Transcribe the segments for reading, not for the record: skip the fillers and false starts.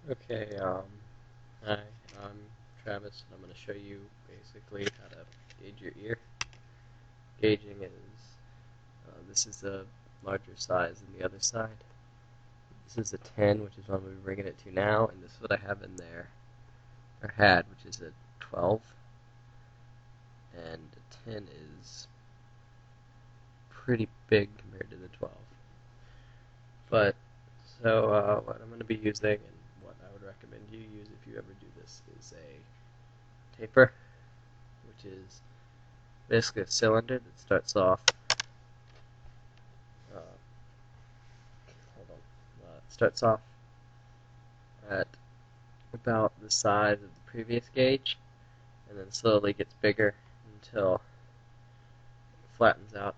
Okay, hi, I'm Travis, and I'm going to show you basically how to gauge your ear. Gauging is, this is the larger size than the other side. This is a 10, which is what we're bringing it to now, and this is what I have in there, or had, which is a 12, and a 10 is pretty big compared to the 12. But, what I'm going to be using, and what I would recommend you use if you ever do this, is a taper, which is basically a cylinder that starts off. Hold on. It starts off at about the size of the previous gauge, and then slowly gets bigger until it flattens out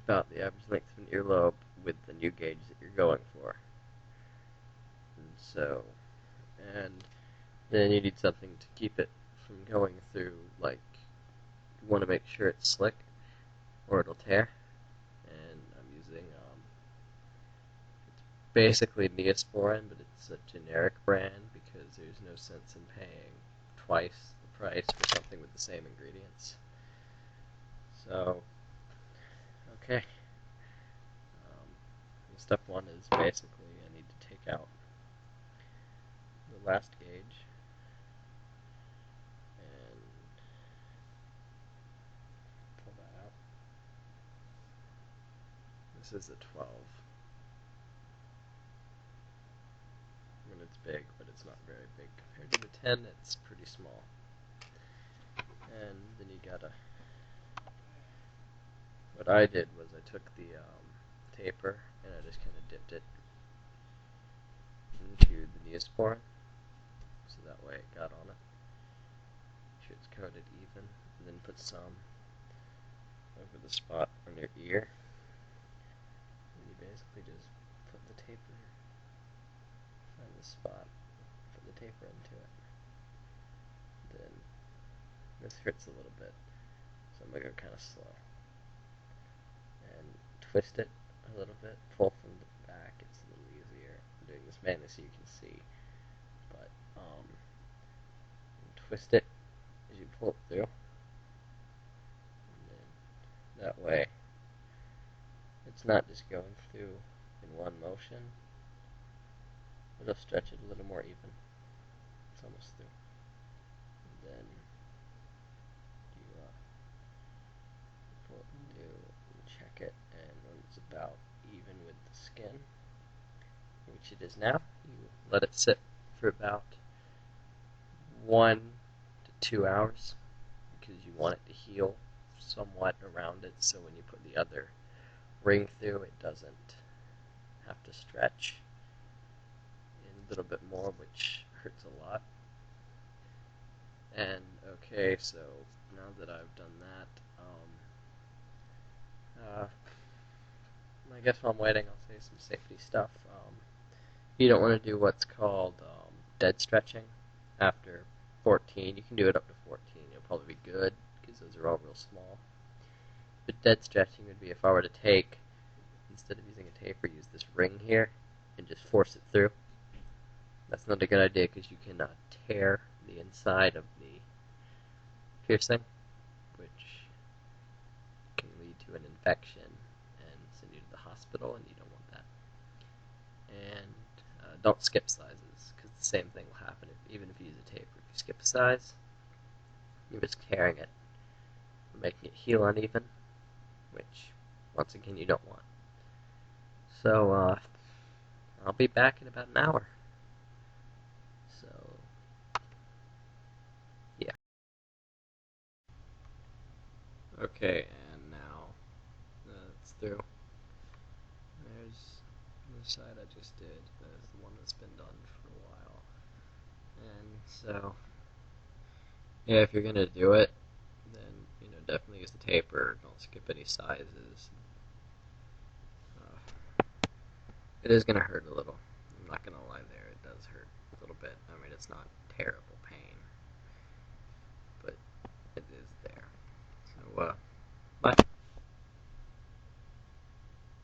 about the average length of an earlobe with the new gauge that you're going for. And then you need something to keep it from going through. Like, you want to make sure it's slick, or it'll tear. And I'm using basically Neosporin, but it's a generic brand because there's no sense in paying twice the price for something with the same ingredients. So, okay. Step one is basically I need to take out the last gauge and pull that out. This is a 12. When it's big, but it's not very big compared to the 10. It's pretty small. And then you gotta. What I did was I took the taper and I just kind of dipped it into the Neosporin, so that way it got on it. Make sure it's coated even, and then put some over the spot on your ear. And you basically just put the taper, find the spot, put the taper into it. Then this hurts a little bit, so I'm gonna go kind of slow. And twist it a little bit, pull from the back. It's a little easier. I'm doing this mainly so you can see, but twist it as you pull it through, and then that way it's not just going through in one motion. It'll stretch it a little more even. It's almost through. And then you pull it through and check it, and when it's about even with the skin, which it is now, you let it sit for about 1 to 2 hours because you want it to heal somewhat around it, so when you put the other ring through, it doesn't have to stretch a little bit more, which hurts a lot. And okay, so now that I've done that, I guess while I'm waiting, I'll say some safety stuff. You don't want to do what's called dead stretching after 14. You can do it up to 14. You'll probably be good because those are all real small. But dead stretching would be if I were to take, instead of using a taper, use this ring here and just force it through. That's not a good idea because you can tear the inside of the piercing, which can lead to an infection and send you to the hospital, and you don't want that. And don't skip sizes because the same thing will happen even if you use a taper. If you skip a size, you're just tearing it, making it heal uneven, which once again you don't want. So I'll be back in about an hour. So yeah. Okay, and now it's through. There's the side I just did. There's the one that's been done for a while. And so, yeah, if you're gonna do it, then definitely use the taper. Don't skip any sizes. It is gonna hurt a little. I'm not gonna lie there. It does hurt a little bit. I mean, it's not terrible pain, but it is there. So